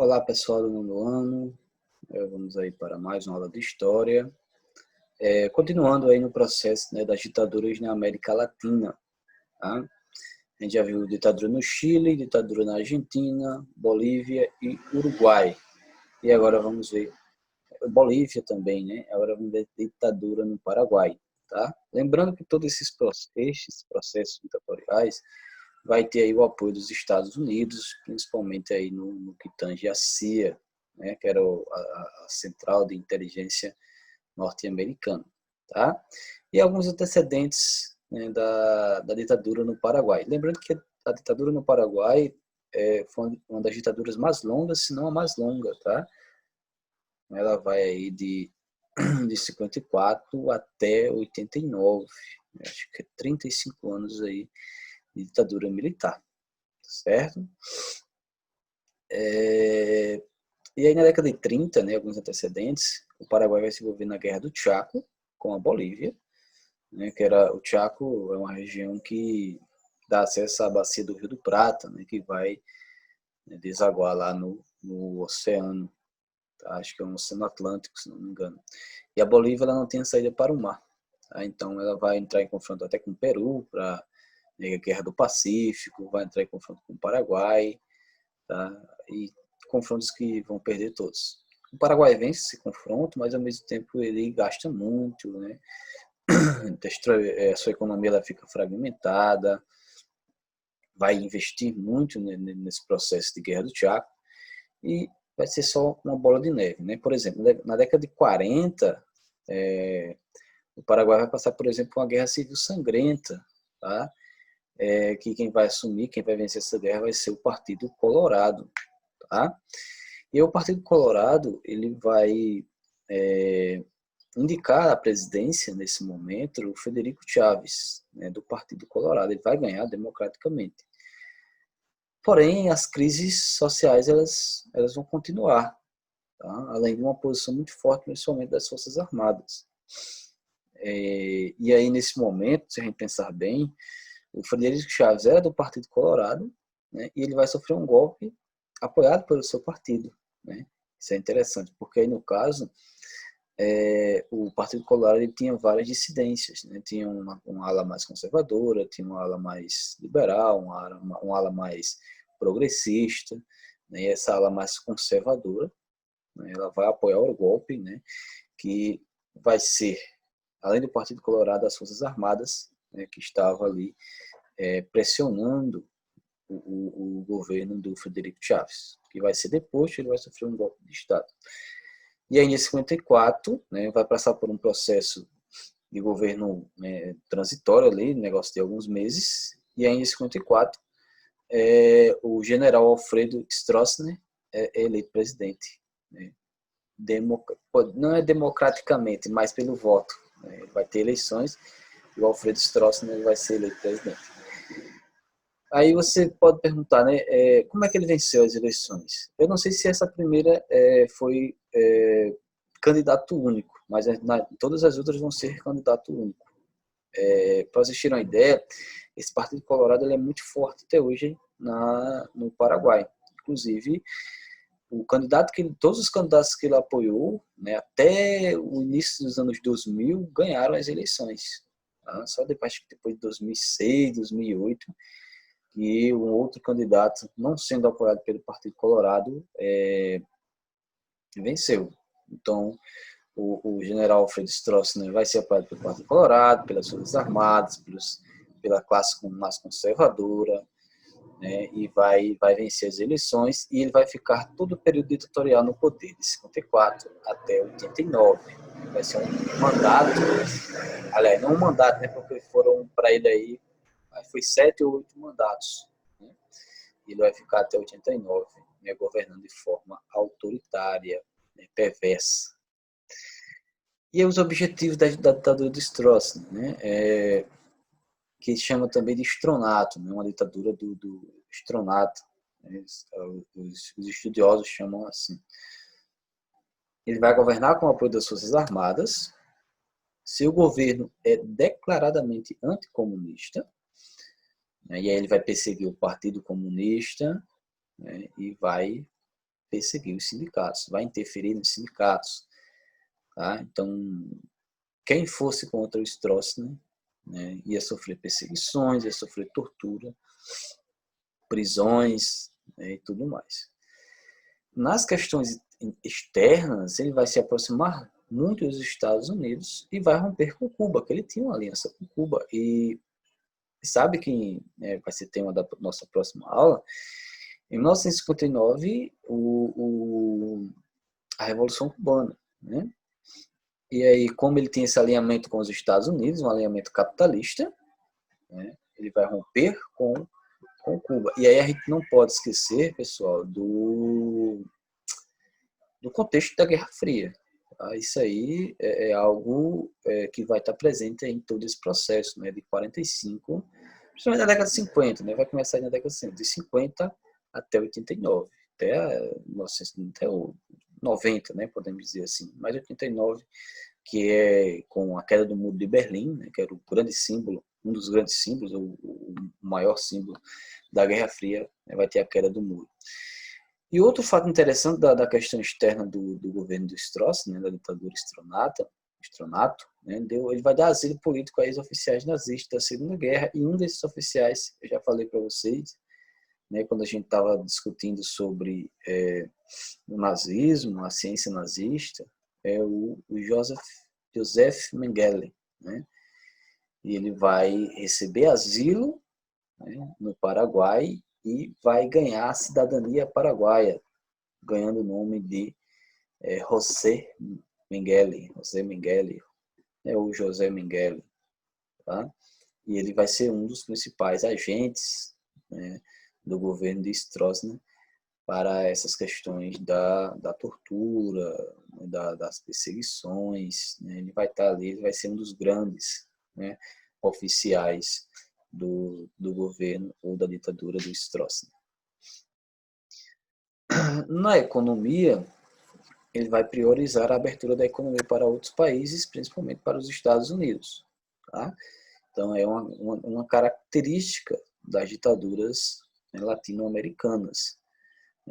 Olá pessoal do nono ano, vamos aí para mais uma aula de História. Continuando aí no processo, né, das ditaduras na América Latina. Tá? A gente já viu ditadura no Chile, ditadura na Argentina, Bolívia e Uruguai. E agora vamos ver Bolívia também, né? Agora vamos ver ditadura no Paraguai. Tá? Lembrando que todos esses processos ditatoriais vai ter aí o apoio dos Estados Unidos, principalmente aí no que tange a CIA, né, que era a Central de Inteligência Norte-Americana. Tá? E alguns antecedentes, né, da ditadura no Paraguai. Lembrando que a ditadura no Paraguai foi uma das ditaduras mais longas, se não a mais longa. Tá? Ela vai aí de 54 até 89, acho que é 35 anos aí de ditadura militar, certo? E aí na década de 30, né, alguns antecedentes, o Paraguai vai se envolver na Guerra do Chaco com a Bolívia, né, que era o Chaco é uma região que dá acesso à bacia do Rio do Prata, né, que vai, né, desaguar lá no oceano, tá? Acho que é um oceano Atlântico, se não me engano. E a Bolívia ela não tem saída para o mar, tá? Então ela vai entrar em confronto até com o Peru para, né, a Guerra do Pacífico, vai entrar em confronto com o Paraguai, tá? E confrontos que vão perder todos. O Paraguai vence esse confronto, mas ao mesmo tempo ele gasta muito, né? A sua economia ela fica fragmentada, vai investir muito nesse processo de Guerra do Chaco e vai ser só uma bola de neve, né? Por exemplo, na década de 40, o Paraguai vai passar, por exemplo, uma guerra civil sangrenta, tá? Que quem vai assumir, quem vai vencer essa guerra vai ser o Partido Colorado, tá? E o Partido Colorado ele vai indicar a presidência nesse momento o Frederico Chaves, né, do Partido Colorado. Ele vai ganhar democraticamente. Porém, as crises sociais elas vão continuar, tá? Além de uma posição muito forte, principalmente das Forças Armadas. E aí, nesse momento, se a gente pensar bem, o Frederico Chaves era do Partido Colorado, né, e ele vai sofrer um golpe apoiado pelo seu partido, né? Isso é interessante, porque aí, no caso, o Partido Colorado ele tinha várias dissidências, né? Tinha uma ala mais conservadora, tinha uma ala mais liberal, uma ala mais progressista, né? E essa ala mais conservadora, né, ela vai apoiar o golpe, né, que vai ser, além do Partido Colorado, as Forças Armadas, né, que estavam ali pressionando o governo do Frederico Chaves, que vai ser deposto, ele vai sofrer um golpe de Estado. E aí, em 54, né, vai passar por um processo de governo, né, transitório ali, negócio de alguns meses, e aí, em 54, o general Alfredo Stroessner é eleito presidente, né? Não é democraticamente, mas pelo voto, né? Vai ter eleições e o Alfredo Stroessner vai ser eleito presidente. Aí você pode perguntar, né, como é que ele venceu as eleições? Eu não sei se essa primeira foi candidato único, mas todas as outras vão ser candidato único. Para vocês terem uma ideia, esse Partido Colorado ele é muito forte até hoje no Paraguai. Inclusive, todos os candidatos que ele apoiou, né, até o início dos anos 2000, ganharam as eleições. Tá? Só depois de 2006, 2008, que um outro candidato, não sendo apoiado pelo Partido Colorado, venceu. Então, o general Alfredo Stroessner vai ser apoiado pelo Partido Colorado, pelas Forças Armadas, pela classe mais conservadora, né, e vai vencer as eleições, e ele vai ficar todo o período ditatorial no poder, de 54 até 89. Vai ser um mandato, aliás, não um mandato, né, porque foram para ele aí, foi 7 ou 8 mandatos. Né? Ele vai ficar até 89, né, governando de forma autoritária, né, perversa. E os objetivos da ditadura de Stroessner, né, que se chama também de estronato, né, uma ditadura do estronato, né, os estudiosos chamam assim. Ele vai governar com o apoio das Forças Armadas, seu governo é declaradamente anticomunista, né, e aí ele vai perseguir o Partido Comunista, né, e vai perseguir os sindicatos, vai interferir nos sindicatos. Tá? Então, quem fosse contra o Stroessner, né, ia sofrer perseguições, ia sofrer tortura, prisões, né, e tudo mais. Nas questões externas, ele vai se aproximar muito dos Estados Unidos e vai romper com Cuba, que ele tinha uma aliança com Cuba. E sabe que, né, vai ser tema da nossa próxima aula, em 1959, a Revolução Cubana, né? E aí, como ele tem esse alinhamento com os Estados Unidos, um alinhamento capitalista, né, ele vai romper com Cuba. E aí a gente não pode esquecer, pessoal, do contexto da Guerra Fria. Tá? Isso aí é algo que vai estar presente em todo esse processo, né, de 45, principalmente na década de 50, né, vai começar aí na década de 50 até 89, até o 90, né, podemos dizer assim, mais 89, que é com a queda do Muro de Berlim, né, que era o grande símbolo, um dos grandes símbolos, o maior símbolo da Guerra Fria, né, vai ter a queda do muro. E outro fato interessante da questão externa do governo do Stroessner, né, da ditadura Stronato, né, ele vai dar asilo político a ex-oficiais nazistas da Segunda Guerra, e um desses oficiais, eu já falei para vocês, né, quando a gente estava discutindo sobre o nazismo, a ciência nazista, é o Joseph Mengele, né? E ele vai receber asilo, né, no Paraguai e vai ganhar a cidadania paraguaia, ganhando o nome de José Mengele, ou José Mengele, tá? E ele vai ser um dos principais agentes, né, do governo de Stroessner para essas questões da tortura, né, das perseguições, né? Ele vai estar ali, ele vai ser um dos grandes, né, oficiais do governo ou da ditadura do Stroessner. Na economia, ele vai priorizar a abertura da economia para outros países, principalmente para os Estados Unidos. Tá? Então, é uma característica das ditaduras, né, latino-americanas.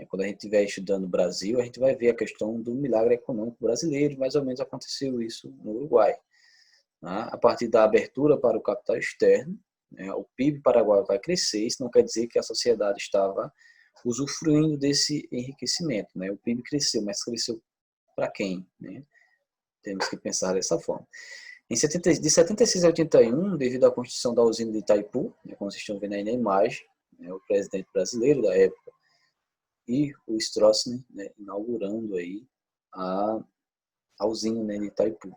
Quando a gente estiver estudando o Brasil, a gente vai ver a questão do milagre econômico brasileiro, mais ou menos aconteceu isso no Uruguai. A partir da abertura para o capital externo, né, o PIB paraguaio vai crescer, isso não quer dizer que a sociedade estava usufruindo desse enriquecimento. Né? O PIB cresceu, mas cresceu para quem? Né? Temos que pensar dessa forma. De 76 a 81, devido à construção da usina de Itaipu, né, como vocês estão vendo aí na imagem, né, o presidente brasileiro da época e o Stroessner, né, inaugurando aí a usina, né, de Itaipu.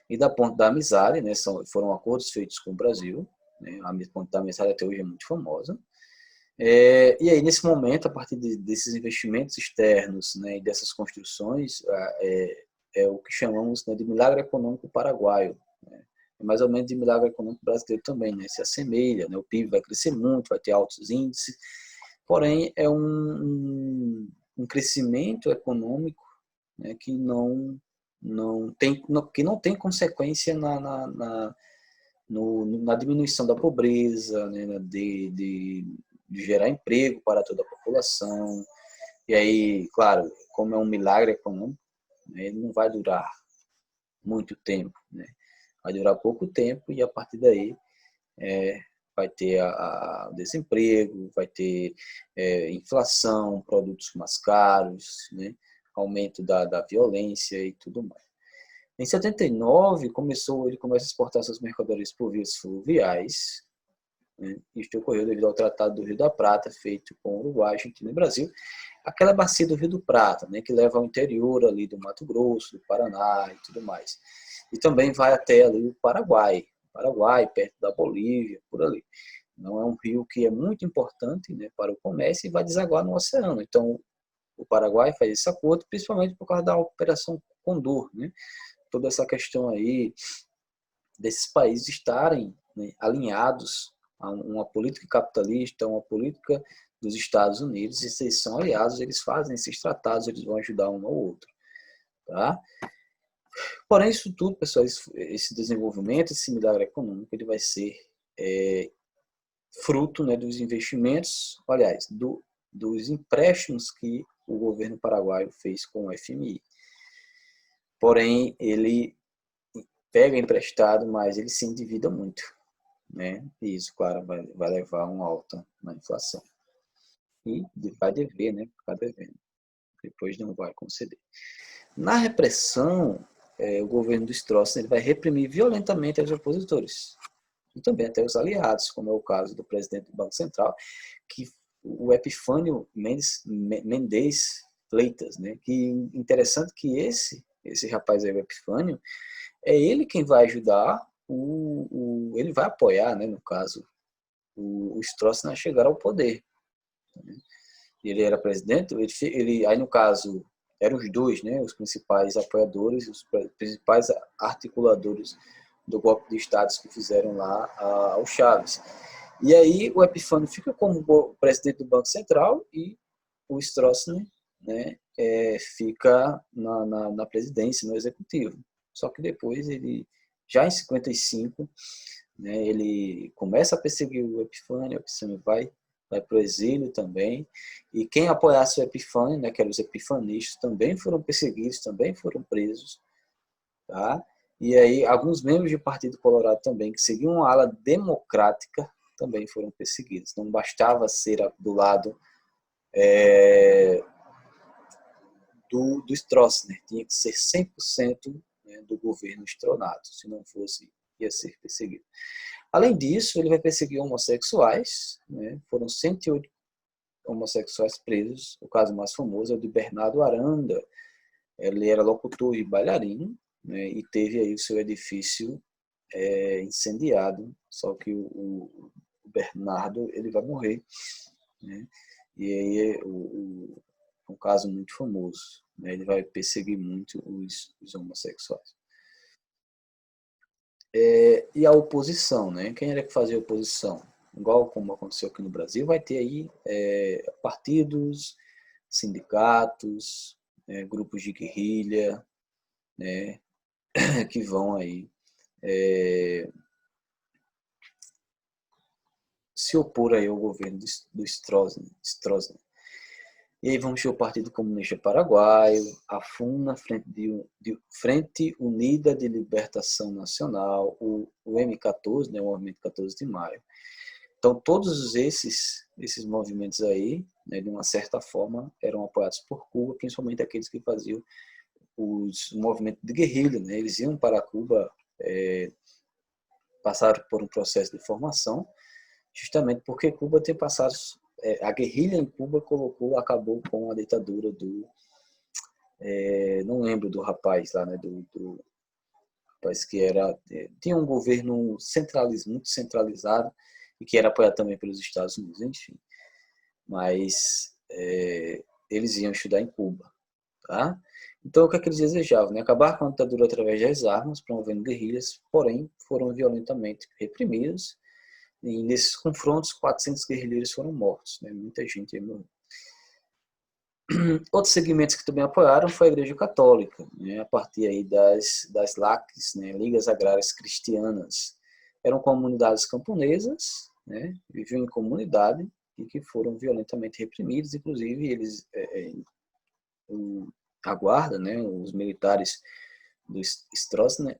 E da Ponte da Amizade, né, foram acordos feitos com o Brasil, né, a Ponte da Amizade até hoje é muito famosa. E aí, nesse momento, a partir desses investimentos externos, né, e dessas construções, é o que chamamos, né, de milagre econômico paraguaio. Né? É mais ou menos de milagre econômico brasileiro também, né? Se assemelha, né? O PIB vai crescer muito, vai ter altos índices, porém é um crescimento econômico, né, que não tem consequência na diminuição da pobreza, né, de gerar emprego para toda a população. E aí, claro, como é um milagre econômico, né, ele não vai durar muito tempo, né? Vai durar pouco tempo e a partir daí vai ter o desemprego, vai ter inflação, produtos mais caros, né? Aumento da violência e tudo mais. Em 79, ele começa a exportar suas mercadorias por vias fluviais. Né? Isto ocorreu devido ao Tratado do Rio da Prata, feito com o Uruguai, Argentina e Brasil. Aquela bacia do Rio do Prata, né, que leva ao interior ali do Mato Grosso, do Paraná e tudo mais. E também vai até ali o Paraguai, perto da Bolívia, por ali. Não é um rio que é muito importante, né, para o comércio e vai desaguar no oceano. Então, o Paraguai faz esse acordo, principalmente por causa da Operação Condor, né? Toda essa questão aí desses países estarem, né, alinhados a uma política capitalista, uma política dos Estados Unidos, e se eles são aliados, eles fazem esses tratados, eles vão ajudar um ao outro. Tá? Porém, isso tudo, pessoal, esse desenvolvimento, esse milagre econômico, ele vai ser fruto, né, dos investimentos, aliás, dos empréstimos que o governo paraguaio fez com o FMI. Porém, ele pega emprestado, mas ele se endivida muito, né? E isso, claro, vai levar a uma alta na inflação. E vai dever, né? Ficar devendo. Depois não vai conceder. Na repressão, o governo do Stroessner vai reprimir violentamente os opositores. E também até os aliados, como é o caso do presidente do Banco Central, que o Epifânio Mendes Fleitas, né? Que interessante que esse rapaz aí, o Epifânio, é ele quem vai ajudar, ele vai apoiar, né, no caso, o Stroessner a chegar ao poder. Ele era presidente, aí no caso, eram os dois, né, os principais apoiadores, os principais articuladores do golpe de Estado que fizeram lá ao Chaves. E aí o Epifânio fica como presidente do Banco Central e o Stroessner, né, fica na presidência, no executivo. Só que depois ele, já em 55, né, ele começa a perseguir o Epifânio vai para o exílio também, e quem apoiasse o Epifânio, né, que eram os epifanistas, também foram perseguidos, também foram presos, tá? E aí alguns membros do Partido Colorado também, que seguiam a ala democrática, também foram perseguidos. Não bastava ser do lado do Stroessner, tinha que ser 100%, né, do governo Stronado, se não fosse, ia ser perseguido. Além disso, ele vai perseguir homossexuais, né? Foram 108 homossexuais presos. O caso mais famoso é o de Bernardo Aranda. Ele era locutor e bailarino, né? E teve aí o seu edifício incendiado. Só que o Bernardo, ele vai morrer, né? E aí é um caso muito famoso, né? Ele vai perseguir muito os homossexuais. E a oposição, né? Quem era que fazia oposição? Igual como aconteceu aqui no Brasil, vai ter aí partidos, sindicatos, grupos de guerrilha, né? Que vão aí se opor aí ao governo do Stroessner. E aí vamos ter o Partido Comunista Paraguaio, a FUNA, Frente Unida de Libertação Nacional, o M14, né, o Movimento 14 de Maio. Então, todos esses movimentos aí, né, de uma certa forma, eram apoiados por Cuba, principalmente aqueles que faziam o movimento de guerrilha. Né? Eles iam para Cuba, passaram por um processo de formação, justamente porque Cuba tem passado... a guerrilha em Cuba acabou com a ditadura do... não lembro do rapaz lá, né, do rapaz que era... tinha um governo muito centralizado, e que era apoiado também pelos Estados Unidos, enfim. Mas eles iam estudar em Cuba, tá? Então, o que é que eles desejavam? Né? Acabar com a ditadura através das armas, promovendo guerrilhas, porém, foram violentamente reprimidos, e nesses confrontos, 400 guerrilheiros foram mortos, né? Muita gente morreu. Outros segmentos que também apoiaram foi a Igreja Católica, né? A partir aí das LACs, né? Ligas Agrárias Cristianas. Eram comunidades camponesas, né? Viviam em comunidade e que foram violentamente reprimidos. Inclusive, eles, a guarda, né? Os militares do Stroessner,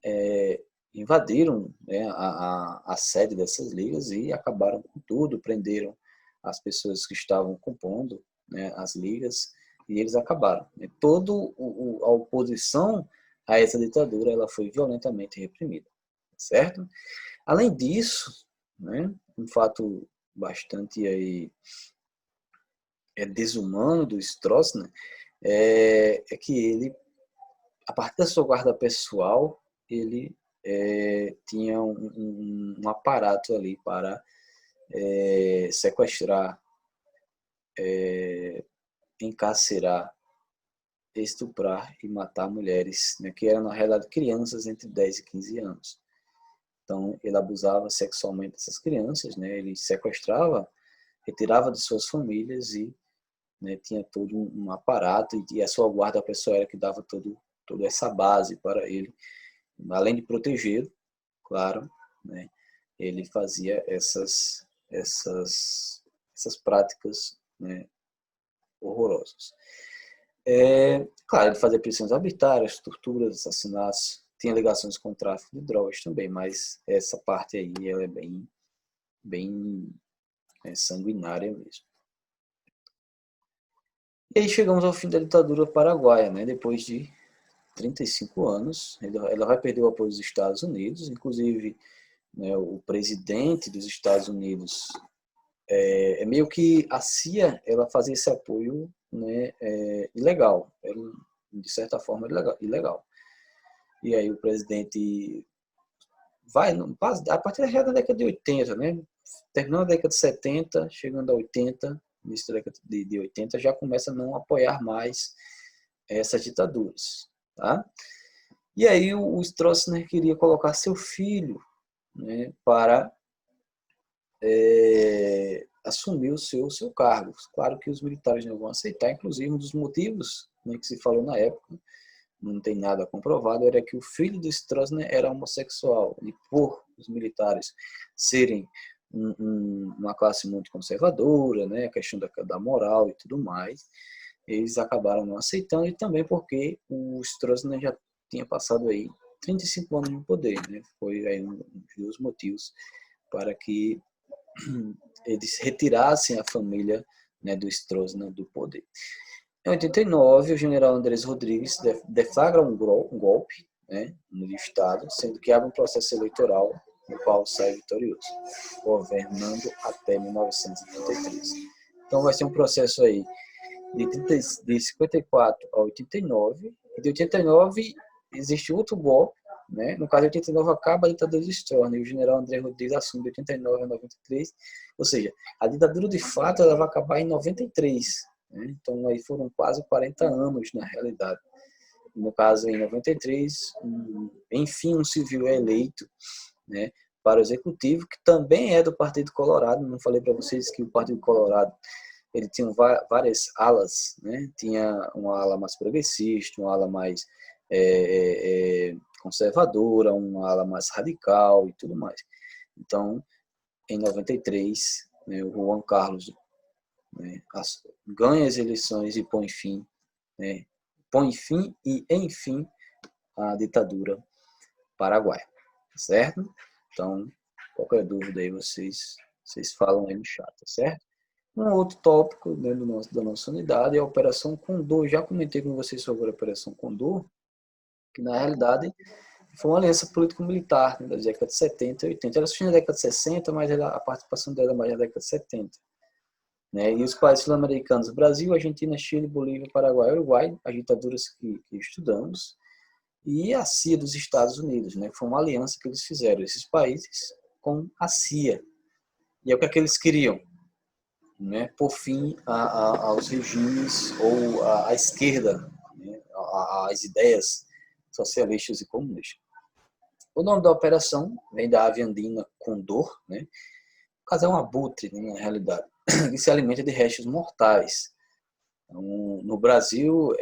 invadiram, né, a sede dessas ligas e acabaram com tudo, prenderam as pessoas que estavam compondo, né, as ligas, e eles acabaram. Né? Toda a oposição a essa ditadura ela foi violentamente reprimida, certo? Além disso, né, um fato bastante aí, desumano do Stroessner que ele, a partir da sua guarda pessoal, ele tinha um aparato ali para sequestrar, encarcerar, estuprar e matar mulheres, né, que eram na realidade crianças entre 10 e 15 anos. Então ele abusava sexualmente dessas crianças, né, ele sequestrava, retirava de suas famílias e, né, tinha todo um aparato, e a sua guarda pessoal era que dava toda essa base para ele, além de protegê-lo, claro, né, ele fazia essas práticas, né, horrorosas. Claro, ele fazia prisões arbitrárias, torturas, assassinatos, tinha ligações com o tráfico de drogas também, mas essa parte aí ela é bem sanguinária mesmo. E aí chegamos ao fim da ditadura paraguaia, né? Depois de 35 anos, ela vai perder o apoio dos Estados Unidos, inclusive, né, o presidente dos Estados Unidos meio que a CIA ela fazia esse apoio, né, ilegal, era, de certa forma ilegal. E aí o presidente vai, a partir da década de 80, né, terminando a década de 70, chegando a 80, início da década de 80, já começa a não apoiar mais essas ditaduras. Tá? E aí o Stroessner queria colocar seu filho, né, para assumir o seu cargo. Claro que os militares não vão aceitar, inclusive um dos motivos, né, que se falou na época, não tem nada comprovado, era que o filho do Stroessner era homossexual. E por os militares serem uma classe muito conservadora, né, a questão da moral e tudo mais, eles acabaram não aceitando, e também porque o Stroessner já tinha passado aí 35 anos no poder, né? Foi aí um dos motivos para que eles retirassem a família, né, do Stroessner do poder. Em 89, o general Andrés Rodrigues deflagra um golpe, né, no Estado, sendo que abre um processo eleitoral no qual sai vitorioso, governando até 1933. Então vai ser um processo aí de 54 a 89, e de 89 existe outro golpe, né? No caso de 89 acaba a ditadura de Stroessner e o general André Rodrigues assume de 89 a 93, ou seja, a ditadura de fato ela vai acabar em 93, né? Então aí foram quase 40 anos na realidade. No caso, em 93, enfim, um civil é eleito, né, para o executivo, que também é do Partido Colorado. Não falei para vocês que o Partido Colorado ele tinha várias alas, né? Tinha uma ala mais progressista, uma ala mais conservadora, uma ala mais radical e tudo mais. Então, em 93, né, o Juan Carlos, né, ganha as eleições e né, põe fim e, enfim, à ditadura paraguaia, certo? Então, qualquer dúvida aí vocês falam aí no chat, tá certo? Um outro tópico, né, da nossa unidade é a Operação Condor. Já comentei com vocês sobre a Operação Condor, que na realidade foi uma aliança político-militar, né, das décadas de 70 e 80. Ela surgiu na década de 60, mas a participação dela é mais na década de 70. Né? E os países sul-americanos, Brasil, Argentina, Chile, Bolívia, Paraguai, Uruguai, as ditaduras que estudamos, e a CIA dos Estados Unidos, né? Foi uma aliança que eles fizeram, esses países, com a CIA. E é o que é que eles queriam? Né, por fim aos regimes ou à esquerda, né, às ideias socialistas e comunistas. O nome da operação vem da ave andina condor, né? No caso é um abutre, né, na realidade, que se alimenta de restos mortais. Então, no Brasil,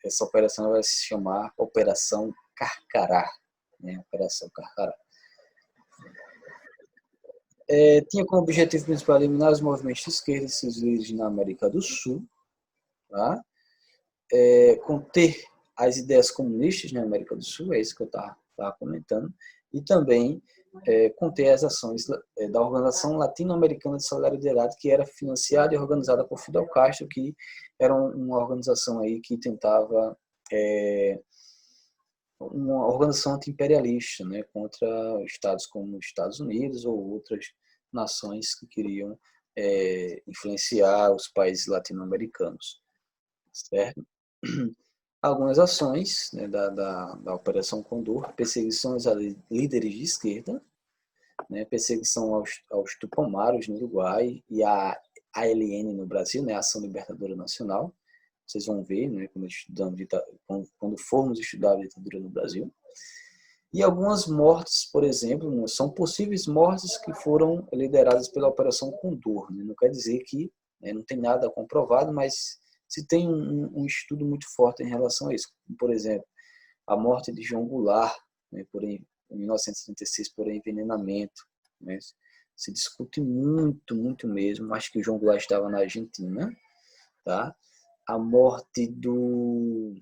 essa operação vai se chamar Operação Carcará, né? Operação Carcará. Tinha como objetivo principal eliminar os movimentos de esquerda e seus líderes na América do Sul, tá? Conter as ideias comunistas na América do Sul, é isso que eu estava comentando, e também conter as ações da Organização Latino-Americana de Solidariedade, que era financiada e organizada por Fidel Castro, que era uma organização aí que tentava uma organização anti-imperialista, né, contra estados como os Estados Unidos ou outras nações que queriam influenciar os países latino-americanos, certo? Algumas ações, né, da Operação Condor: perseguições a líderes de esquerda, né, perseguição aos Tupamaros no Uruguai e a ALN no Brasil, né, Ação Libertadora Nacional. Vocês vão ver, né, quando formos estudar a ditadura no Brasil. E algumas mortes, por exemplo, são possíveis mortes que foram lideradas pela Operação Condor. Né? Não quer dizer que, né, não tem nada comprovado, mas se tem um estudo muito forte em relação a isso. Por exemplo, a morte de João Goulart, né, em 1936, por envenenamento. Né? Se discute muito, muito mesmo. Acho que o João Goulart estava na Argentina, tá? a morte do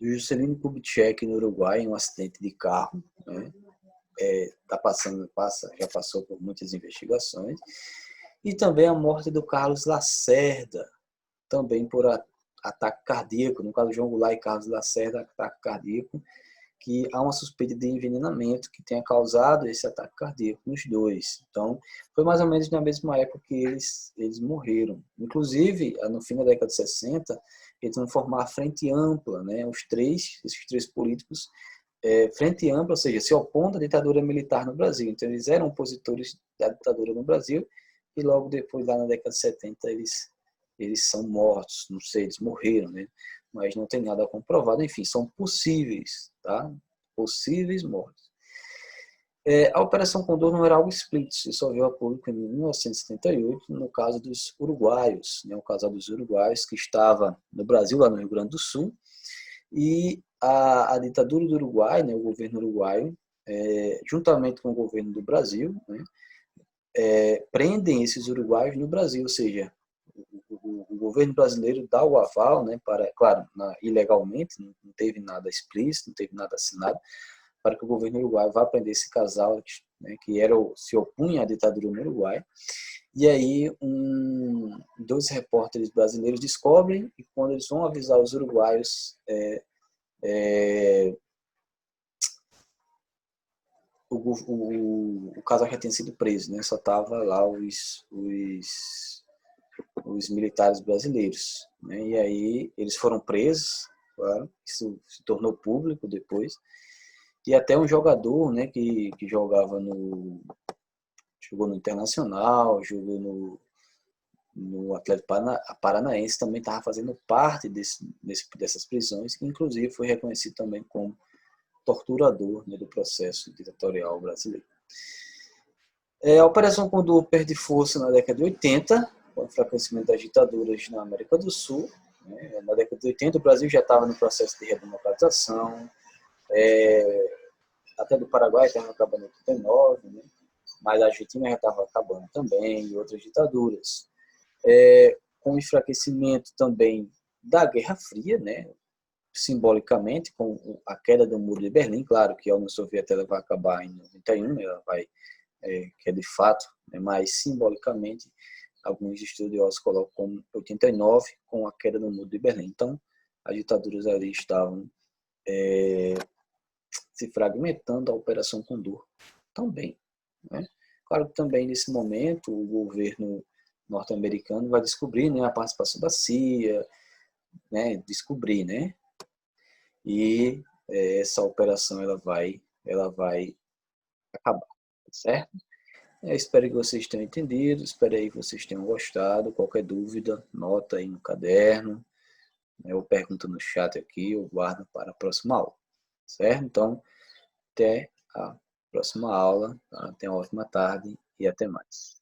Juscelino Kubitschek no Uruguai em um acidente de carro, né? Já passou por muitas investigações. E também a morte do Carlos Lacerda, também por ataque cardíaco, no caso João Goulart e Carlos Lacerda, ataque cardíaco, que há uma suspeita de envenenamento que tenha causado esse ataque cardíaco nos dois. Então, foi mais ou menos na mesma época que eles morreram. Inclusive, no fim da década de 60, eles vão formar a Frente Ampla, né? Esses três políticos, Frente Ampla, ou seja, se opondo à ditadura militar no Brasil. Então, eles eram opositores da ditadura no Brasil e logo depois, lá na década de 70, eles são mortos, não sei, eles morreram, né? Mas não tem nada comprovado. Enfim, são possíveis, tá? Possíveis mortes. A Operação Condor não era algo explícito, isso só veio a público em 1978, no caso dos uruguaios, né? O casal dos uruguaios que estava no Brasil, lá no Rio Grande do Sul, e a ditadura do Uruguai, né? O governo uruguaio, juntamente com o governo do Brasil, né? Prendem esses uruguaios no Brasil, ou seja, o governo brasileiro dá o aval, né, para, claro, ilegalmente, não teve nada explícito, não teve nada assinado, para que o governo uruguaio vá prender esse casal, né, que se opunha à ditadura no Uruguai. E aí, dois repórteres brasileiros descobrem, e quando eles vão avisar os uruguaios, o casal já tinha sido preso, né, só tava lá os militares brasileiros, né? E aí eles foram presos, claro, isso se tornou público depois, e até um jogador, né, que jogou no Internacional, jogou no Atlético Paranaense, também estava fazendo parte dessas prisões, que inclusive foi reconhecido também como torturador, né, do processo ditatorial brasileiro. A Operação Condor perde força na década de 80, com o enfraquecimento das ditaduras na América do Sul. Né? Na década de 80, o Brasil já estava no processo de redemocratização, até do Paraguai estava acabando em 89, né? Mas a Argentina já estava acabando também, e outras ditaduras. Com o enfraquecimento também da Guerra Fria, né? Simbolicamente, com a queda do Muro de Berlim, claro que a União Soviética vai acabar em 91, ela vai, que é de fato, né? Mas simbolicamente, alguns estudiosos colocam como 89, com a queda do Muro de Berlim. Então, as ditaduras ali estavam se fragmentando, a Operação Condor também. Né? Claro que também, nesse momento, o governo norte-americano vai descobrir, né, a participação da CIA, né, descobrir, né? E essa operação ela vai acabar, certo? Eu espero que vocês tenham entendido, espero aí que vocês tenham gostado. Qualquer dúvida, nota aí no caderno, né, ou pergunta no chat aqui, eu guardo para a próxima aula, certo? Então, até a próxima aula, tá? Tenha uma ótima tarde e até mais.